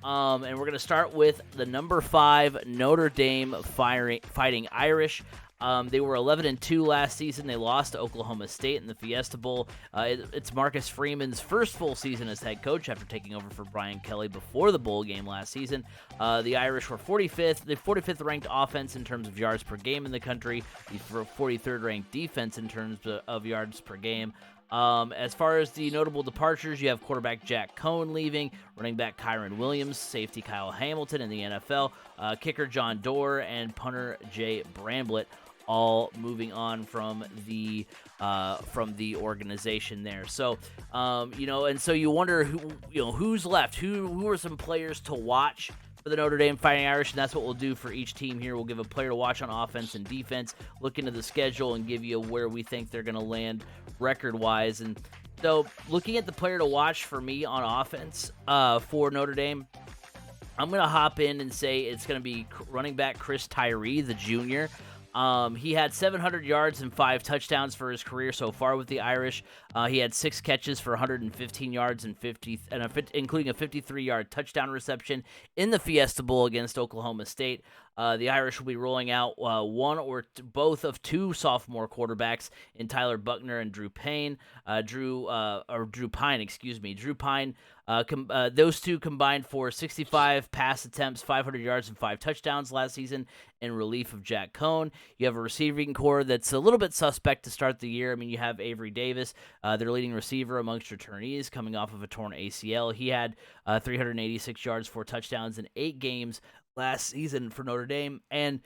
And we're going to start with the number 5 Notre Dame Fighting Irish. They were 11-2 last season. They lost to Oklahoma State in the Fiesta Bowl. It's Marcus Freeman's first full season as head coach after taking over for Brian Kelly before the bowl game last season. The Irish were 45th, the 45th ranked offense in terms of yards per game in the country, the 43rd ranked defense in terms of yards per game. As far as the notable departures, you have quarterback Jack Cohn leaving, running back Kyron Williams, safety Kyle Hamilton in the NFL, kicker John Doerr, and punter Jay Bramblett, all moving on from the organization there. So, and so you wonder who's left, who are some players to watch for the Notre Dame Fighting Irish, and that's what we'll do for each team here. We'll give a player to watch on offense and defense, look into the schedule, and give you where we think they're going to land record-wise. And so looking at the player to watch for me on offense for Notre Dame, I'm going to hop in and say it's going to be running back Chris Tyree, the junior. He had 700 yards and 5 touchdowns for his career so far with the Irish. He had 6 catches for 115 yards and including a 53-yard touchdown reception in the Fiesta Bowl against Oklahoma State. The Irish will be rolling out one or both of 2 sophomore quarterbacks in Tyler Buckner and Drew Pine. Drew Pine. Those 2 combined for 65 pass attempts, 500 yards, and 5 touchdowns last season in relief of Jack Cohn. You have a receiving core that's a little bit suspect to start the year. I mean, you have Avery Davis, their leading receiver amongst returnees, coming off of a torn ACL. He had 386 yards, 4 touchdowns in 8 games last season for Notre Dame. And,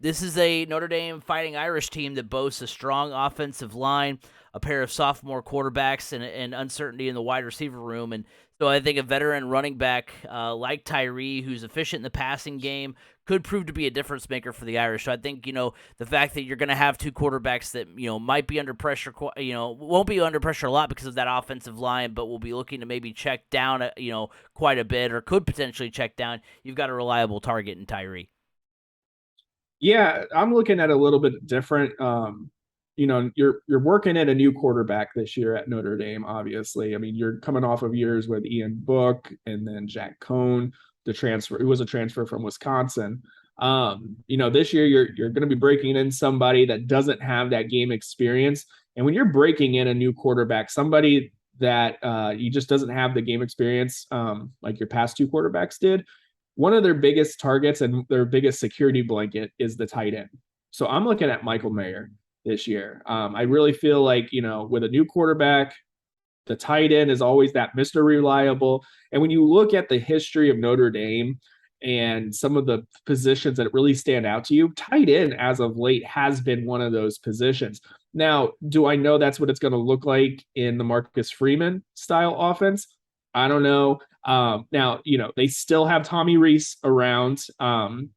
this is a Notre Dame Fighting Irish team that boasts a strong offensive line, a pair of sophomore quarterbacks, and uncertainty in the wide receiver room. And so I think a veteran running back like Tyree, who's efficient in the passing game, could prove to be a difference maker for the Irish. So I think, the fact that you're going to have 2 quarterbacks that, might be under pressure, won't be under pressure a lot because of that offensive line, but will be looking to maybe check down, quite a bit, or could potentially check down. You've got a reliable target in Tyree. Yeah, I'm looking at a little bit different. You're working at a new quarterback this year at Notre Dame, obviously. I mean, you're coming off of years with Ian Book and then Jack Cohn, who was a transfer from Wisconsin. This year you're going to be breaking in somebody that doesn't have that game experience. And when you're breaking in a new quarterback, somebody that you just doesn't have the game experience like your past 2 quarterbacks did, one of their biggest targets and their biggest security blanket is the tight end. So I'm looking at Michael Mayer this year. I really feel like, with a new quarterback, the tight end is always that Mr. Reliable. And when you look at the history of Notre Dame and some of the positions that really stand out to you, tight end as of late has been one of those positions. Now, do I know that's what it's going to look like in the Marcus Freeman style offense? I don't know. Now, they still have Tommy Rees around.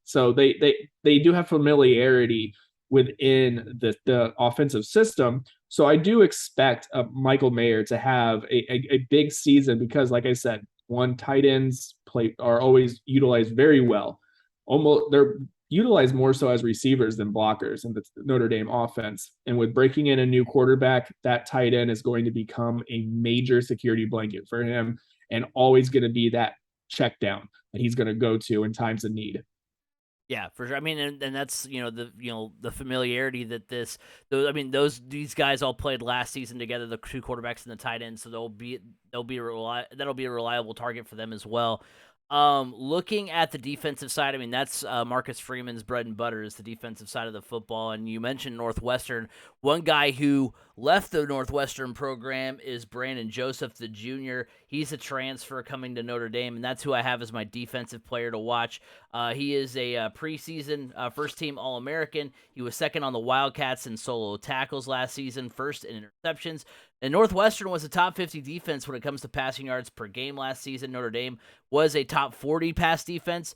So they do have familiarity within the offensive system. So I do expect Michael Mayer to have a big season because, like I said, tight ends are always utilized very well. They're utilized more so as receivers than blockers in the Notre Dame offense. And with breaking in a new quarterback, that tight end is going to become a major security blanket for him and always going to be that check down that he's going to go to in times of need. Yeah, for sure. I mean, and that's the familiarity that these guys all played last season together, the 2 quarterbacks and the tight end, so that'll be a reliable target for them as well. Looking at the defensive side, I mean, that's Marcus Freeman's bread and butter is the defensive side of the football. And you mentioned Northwestern. One guy who left the Northwestern program is Brandon Joseph, the junior. He's a transfer coming to Notre Dame, and that's who I have as my defensive player to watch. He is a preseason first-team All-American. He was second on the Wildcats in solo tackles last season, first in interceptions. And Northwestern was a top 50 defense when it comes to passing yards per game last season. Notre Dame was a top 40 pass defense.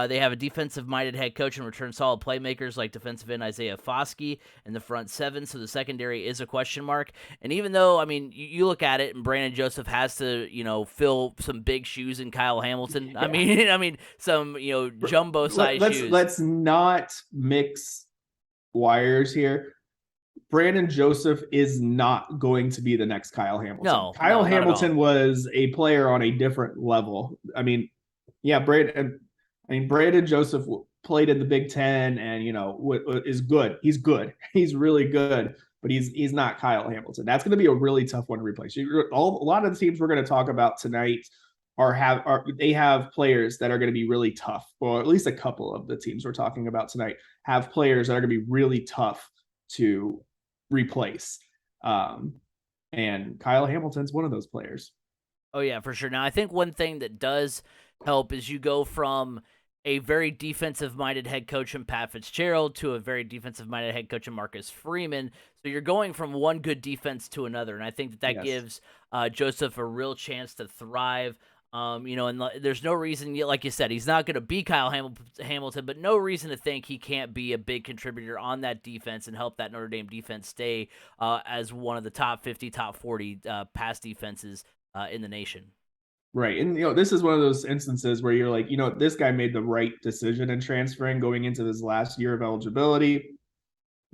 They have a defensive-minded head coach and return solid playmakers like defensive end Isaiah Foskey in the front 7, so the secondary is a question mark. And even though, I mean, you look at it and Brandon Joseph has to, fill some big shoes in Kyle Hamilton. Yeah. I mean, some, jumbo-sized shoes. Let's not mix wires here. Brandon Joseph is not going to be the next Kyle Hamilton. No, Kyle Hamilton was a player on a different level. I mean, Yeah, Braden. I mean, Braden Joseph played in the Big Ten, and is good. He's good. He's really good, but he's not Kyle Hamilton. That's going to be a really tough one to replace. A lot of the teams we're going to talk about tonight they have players that are going to be really tough, or at least a couple of the teams we're talking about tonight have players that are going to be really tough to replace. Um, and Kyle Hamilton's one of those players. Oh yeah, for sure. Now I think one thing that does help is you go from a very defensive minded head coach in Pat Fitzgerald to a very defensive minded head coach in Marcus Freeman. So you're going from one good defense to another, and I think that Yes. gives Joseph a real chance to thrive. And there's no reason, like you said, he's not going to be Kyle Hamilton, but no reason to think he can't be a big contributor on that defense and help that Notre Dame defense stay as one of the top 50, top 40 pass defenses in the nation. Right. And this is one of those instances where you're like, this guy made the right decision in transferring going into this last year of eligibility,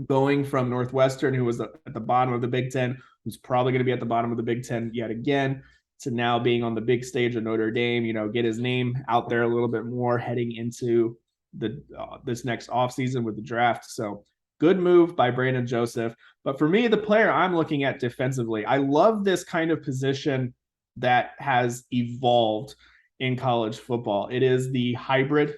going from Northwestern, who was at the bottom of the Big Ten, who's probably going to be at the bottom of the Big Ten yet again, to now being on the big stage of Notre Dame, get his name out there a little bit more heading into the this next offseason with the draft. So good move by Brandon Joseph. But for me, the player I'm looking at defensively, I love this kind of position that has evolved in college football. It is the hybrid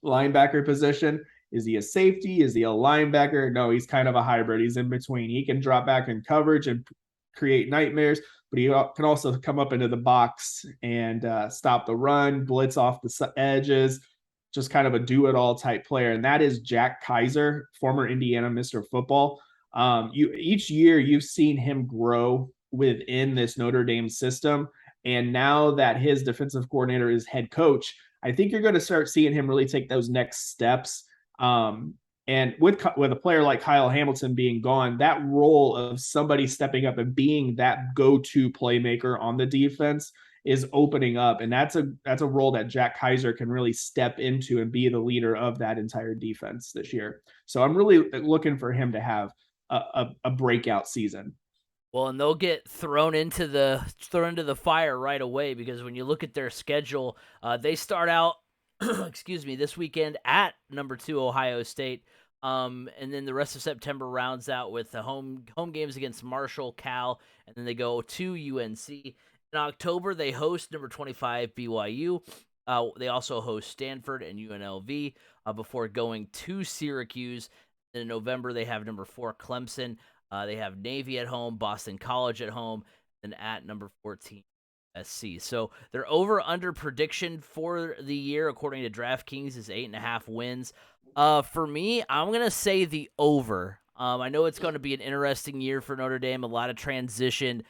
linebacker position. Is he a safety? Is he a linebacker? No, he's kind of a hybrid. He's in between. He can drop back in coverage and create nightmares, but he can also come up into the box and stop the run, blitz off the edges, just kind of a do-it-all type player. And that is Jack Kaiser, former Indiana Mr. Football. Each year you've seen him grow within this Notre Dame system. And now that his defensive coordinator is head coach, I think you're going to start seeing him really take those next steps. And with a player like Kyle Hamilton being gone, that role of somebody stepping up and being that go-to playmaker on the defense is opening up, and that's a role that Jack Kaiser can really step into and be the leader of that entire defense this year. So I'm really looking for him to have a breakout season. Well, and they'll get thrown into the fire right away because when you look at their schedule, they start out, excuse me, this weekend at number 2 Ohio State, and then the rest of September rounds out with the home games against Marshall, Cal, and then they go to UNC. In October, they host number 25 BYU. They also host Stanford and UNLV before going to Syracuse. In November, they have number 4 Clemson. They have Navy at home, Boston College at home, and at number 14, SC. So their over-under prediction for the year, according to DraftKings, is 8.5 wins. For me, I'm going to say the over. I know it's going to be an interesting year for Notre Dame, a lot of transition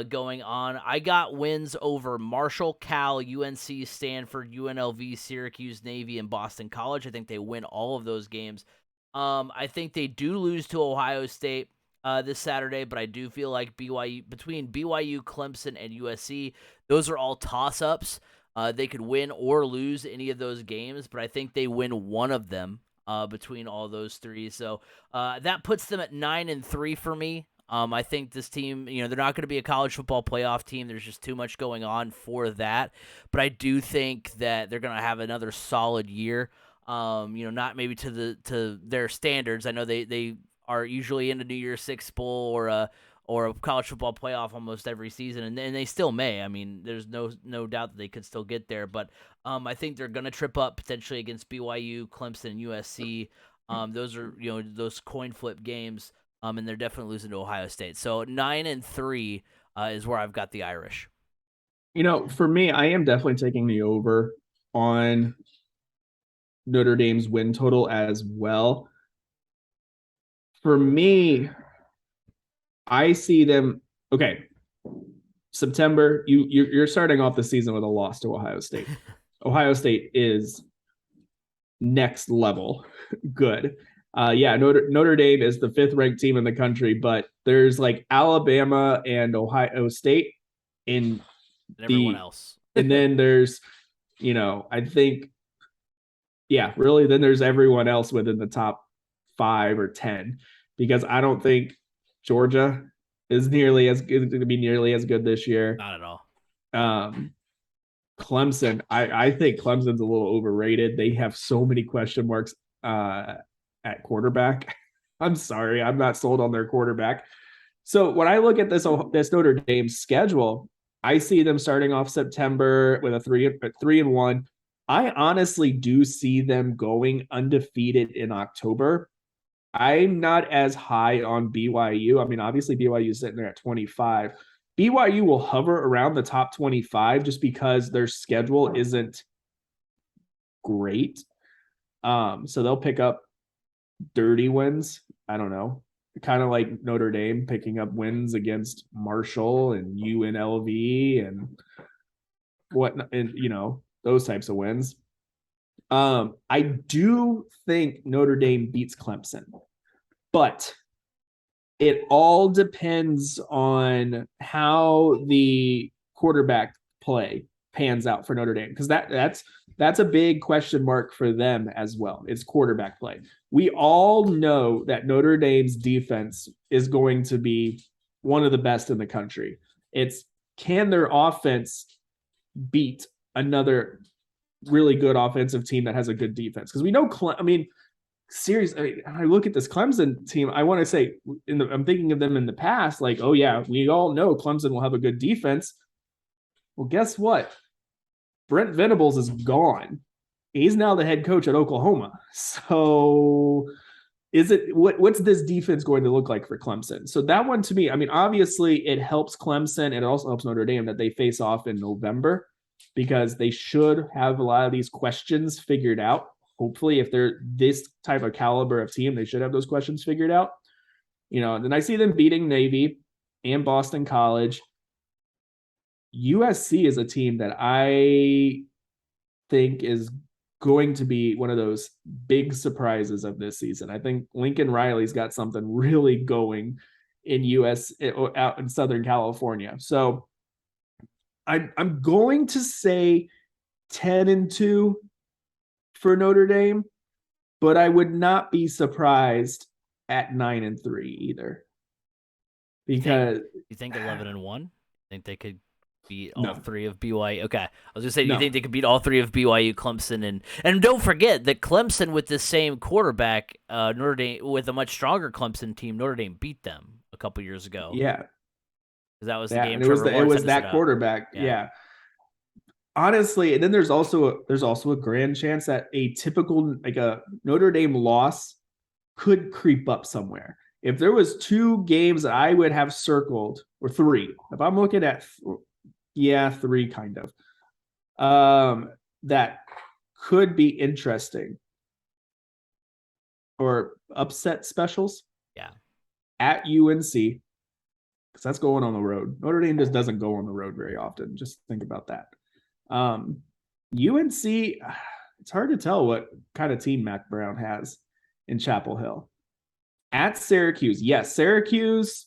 going on. I got wins over Marshall, Cal, UNC, Stanford, UNLV, Syracuse, Navy, and Boston College. I think they win all of those games. I think they do lose to Ohio State this Saturday, but I do feel like between BYU, Clemson, and USC, those are all toss-ups. They could win or lose any of those games, but I think they win one of them between all those three. So that puts them at 9-3 for me. I think this team, they're not going to be a college football playoff team. There's just too much going on for that. But I do think that they're going to have another solid year. Not maybe to their standards. I know they are usually in a New Year's Six bowl or a college football playoff almost every season, and they still may. I mean, there's no doubt that they could still get there, but I think they're going to trip up potentially against BYU, Clemson, and USC. Those are those coin flip games, and they're definitely losing to Ohio State. So 9-3 is where I've got the Irish. For me, I am definitely taking the over on Notre Dame's win total as well. For me, I see them. Okay, September. You're starting off the season with a loss to Ohio State. Ohio State is next level good. Yeah, Notre Dame is the 5th ranked team in the country, but there's like Alabama and Ohio State in and everyone else. And then there's, I think, yeah, really, then there's everyone else within the top 5 or 10, because I don't think Georgia is going to be nearly as good this year. Not at all. Um, Clemson, I think Clemson's a little overrated. They have so many question marks at quarterback. I'm sorry, I'm not sold on their quarterback. So when I look at this Notre Dame schedule, I see them starting off September with a 3-1. I honestly do see them going undefeated in October. I'm not as high on BYU. I mean, obviously BYU is sitting there at 25. BYU will hover around the top 25 just because their schedule isn't great. So they'll pick up dirty wins. I don't know. Kind of like Notre Dame picking up wins against Marshall and UNLV and those types of wins. I do think Notre Dame beats Clemson, but it all depends on how the quarterback play pans out for Notre Dame, because that's a big question mark for them as well. It's quarterback play. We all know that Notre Dame's defense is going to be one of the best in the country. It's, can their offense beat another really good offensive team that has a good defense? Because we know, seriously, I look at this Clemson team, I want to say, I'm thinking of them in the past, like, oh yeah, we all know Clemson will have a good defense. Well, guess what? Brent Venables is gone. He's now the head coach at Oklahoma. So what's this defense going to look like for Clemson? So that one, to me, I mean, obviously it helps Clemson and it also helps Notre Dame that they face off in November, because they should have a lot of these questions figured out. Hopefully, if they're this type of caliber of team, they should have those questions figured out. And then I see them beating Navy and Boston College. USC is a team that I think is going to be one of those big surprises of this season. I think Lincoln Riley's got something really going out in Southern California. So I'm going to say 10-2 for Notre Dame, but I would not be surprised at 9-3 either. Because you think 11-1? Think they could beat all three of BYU? Okay, I was gonna say, do you think they could beat all three of BYU, Clemson, and don't forget that Clemson with the same quarterback, Notre Dame with a much stronger Clemson team, Notre Dame beat them a couple years ago. Yeah, because that was the game. It was that quarterback. Yeah. Honestly, and then there's also a grand chance that a typical, like a Notre Dame loss could creep up somewhere. If there was 2 games that I would have circled, or 3, if I'm looking at 3 kind of, that could be interesting, or upset specials. Yeah, at UNC, because that's going on the road. Notre Dame just doesn't go on the road very often. Just think about that. UNC, it's hard to tell what kind of team Mac Brown has in Chapel Hill. At Syracuse, yes, Syracuse,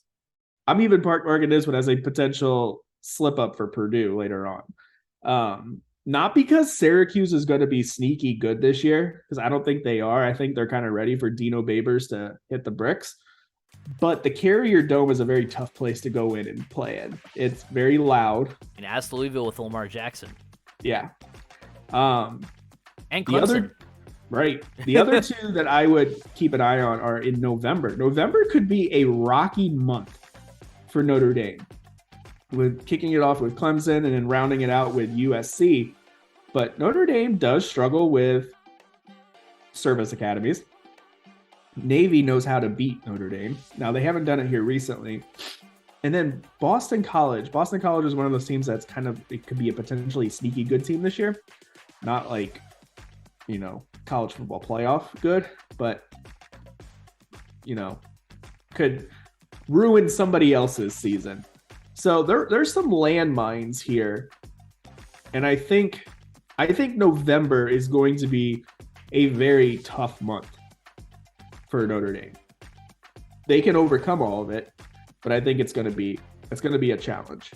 I'm even marking this one as a potential slip up for Purdue later on. Not because Syracuse is going to be sneaky good this year, because I don't think they are. I think they're kind of ready for Dino Babers to hit the bricks. But the Carrier Dome is a very tough place to go in and play in. It's very loud. And ask Louisville with Lamar Jackson. Yeah. And Clemson. The other 2 that I would keep an eye on are in November. November could be a rocky month for Notre Dame, with kicking it off with Clemson and then rounding it out with USC. But Notre Dame does struggle with service academies. Navy knows how to beat Notre Dame. Now, they haven't done it here recently. And then Boston College. Boston College is one of those teams that's it could be a potentially sneaky good team this year. Not like, college football playoff good, but, could ruin somebody else's season. So there's some landmines here. And I think November is going to be a very tough month for Notre Dame. They can overcome all of it, but I think it's going to be a challenge.